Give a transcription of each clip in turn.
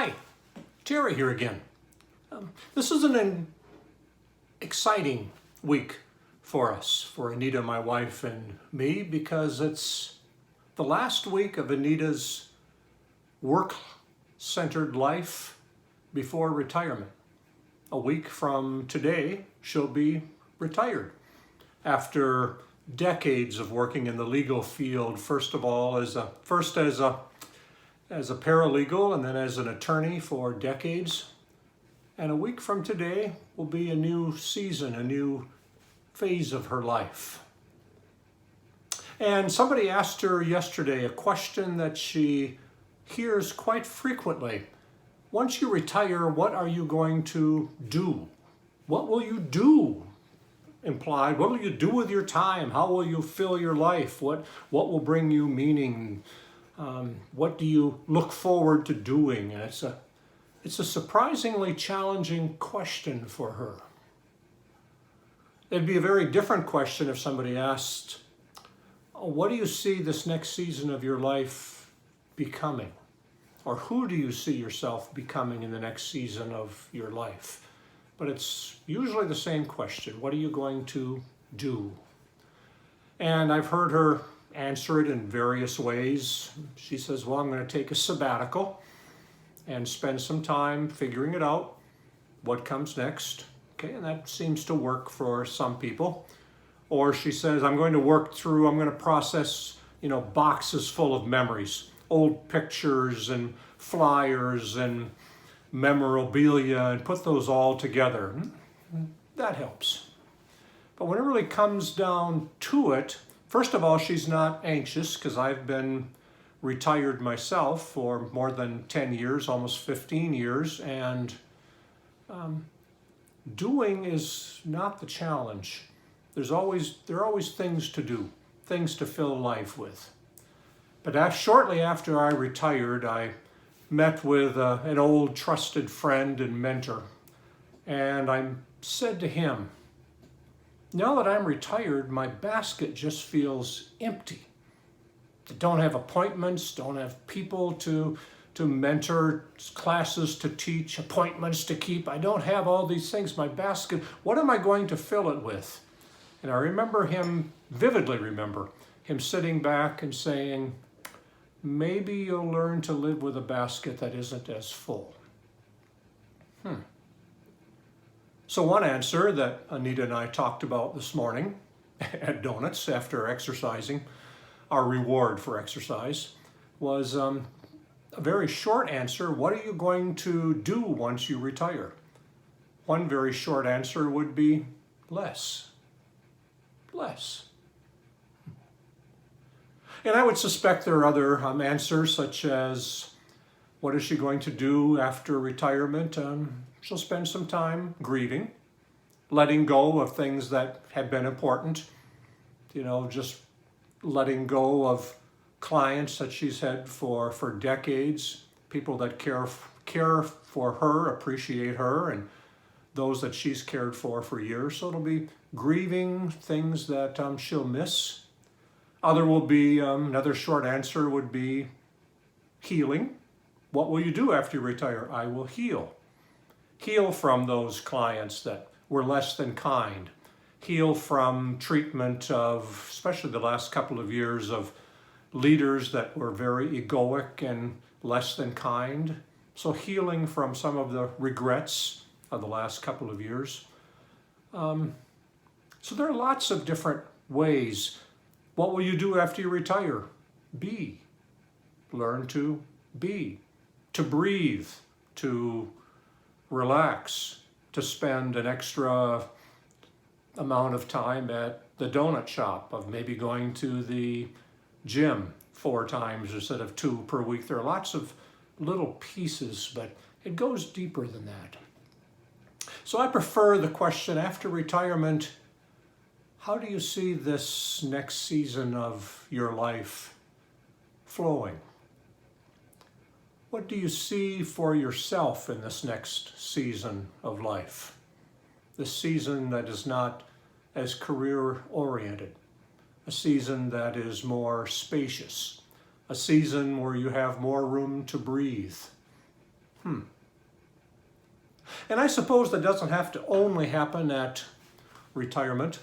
Hi, Terry here again. This is an exciting week for us, for Anita, my wife, and me, because it's the last week of Anita's work-centered life before retirement. A week from today, she'll be retired after decades of working in the legal field, first of all as a paralegal and then as an attorney for decades. And a week from today will be a new season, a new phase of her life. And somebody asked her yesterday a question that she hears quite frequently. Once you retire, what are you going to do? What will you do? Implied, what will you do with your time? How will you fill your life? What will bring you meaning? What do you look forward to doing? And it's a surprisingly challenging question for her. It'd be a very different question if somebody asked, what do you see this next season of your life becoming? Or who do you see yourself becoming in the next season of your life? But it's usually the same question. What are you going to do? And I've heard her answer it in various ways. She says, well, I'm going to take a sabbatical and spend some time figuring it out, what comes next. Okay, and that seems to work for some people. Or she says, I'm going to process, boxes full of memories, old pictures and flyers and memorabilia, and put those all together. That helps. But when it really comes down to it, first of all, she's not anxious, because I've been retired myself for more than 10 years, almost 15 years, and doing is not the challenge. There are always things to do, things to fill life with. But shortly after I retired, I met with an old trusted friend and mentor, and I said to him, now that I'm retired, my basket just feels empty. I don't have appointments, don't have people to mentor, classes to teach, appointments to keep. I don't have all these things. My basket, what am I going to fill it with? And I vividly remember him sitting back and saying, maybe you'll learn to live with a basket that isn't as full. So one answer that Anita and I talked about this morning at Donuts after exercising, our reward for exercise, was a very short answer. What are you going to do once you retire? One very short answer would be less. Less. And I would suspect there are other answers, such as, what is she going to do after retirement? She'll spend some time grieving, letting go of things that have been important, just letting go of clients that she's had for decades, people that care for her, appreciate her, and those that she's cared for years. So it'll be grieving things that she'll miss. Another short answer would be healing. What will you do after you retire? I will heal. Heal from those clients that were less than kind. Heal from treatment of, especially the last couple of years, of leaders that were very egoic and less than kind. So healing from some of the regrets of the last couple of years. So there are lots of different ways. What will you do after you retire? Be. Learn to be. To breathe. To relax. To spend an extra amount of time at the donut shop, of maybe going to the gym 4 times instead of 2 per week. There are lots of little pieces, but it goes deeper than that. So I prefer the question after retirement, how do you see this next season of your life flowing? What do you see for yourself in this next season of life? This season that is not as career-oriented, a season that is more spacious, a season where you have more room to breathe, And I suppose that doesn't have to only happen at retirement.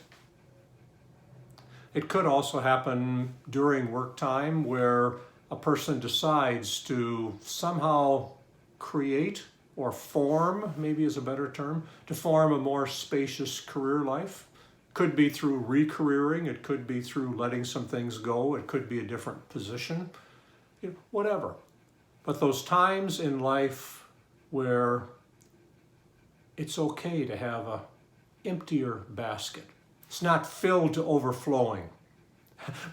It could also happen during work time where a person decides to somehow create or form, maybe is a better term, to form a more spacious career life. Could be through re-careering, it could be through letting some things go, it could be a different position, whatever. But those times in life where it's okay to have an emptier basket. It's not filled to overflowing.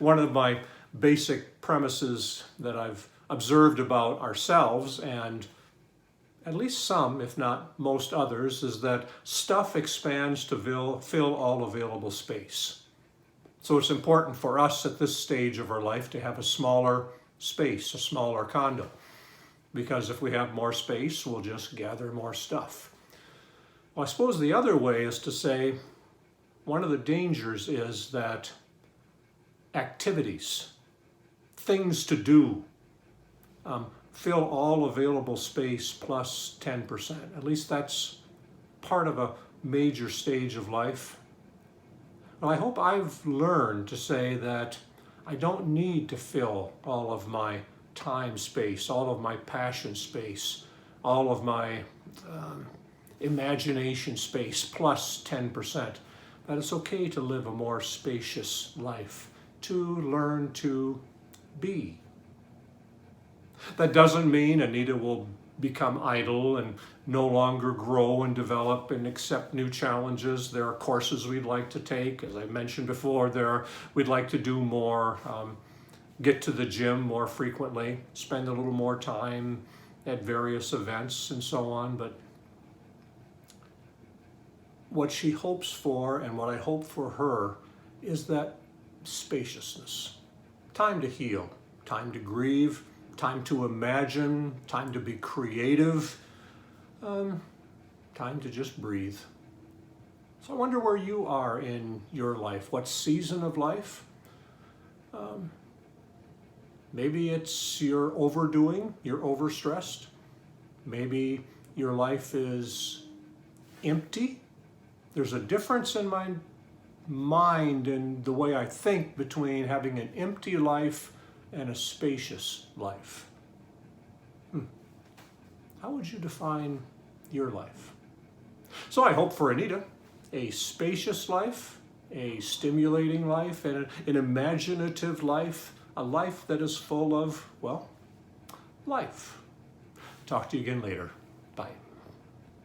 One of my basic premises that I've observed about ourselves, and at least some, if not most others, is that stuff expands to fill all available space. So it's important for us at this stage of our life to have a smaller space, a smaller condo. Because if we have more space, we'll just gather more stuff. Well, I suppose the other way is to say, one of the dangers is that activities, things to do, fill all available space plus 10%. At least that's part of a major stage of life. Well, I hope I've learned to say that I don't need to fill all of my time space, all of my passion space, all of my imagination space plus 10%. That it's okay to live a more spacious life, to learn to be. That doesn't mean Anita will become idle and no longer grow and develop and accept new challenges. There are courses we'd like to take. As I mentioned before, we'd like to do more, get to the gym more frequently, spend a little more time at various events and so on. But what she hopes for and what I hope for her is that spaciousness. Time to heal, time to grieve, time to imagine, time to be creative, time to just breathe. So I wonder where you are in your life. What season of life? Maybe it's you're overdoing, you're overstressed. Maybe your life is empty. There's a difference in my mind and the way I think between having an empty life and a spacious life. How would you define your life? So I hope for Anita, a spacious life, a stimulating life, and an imaginative life, a life that is full of, well, life. Talk to you again later. Bye.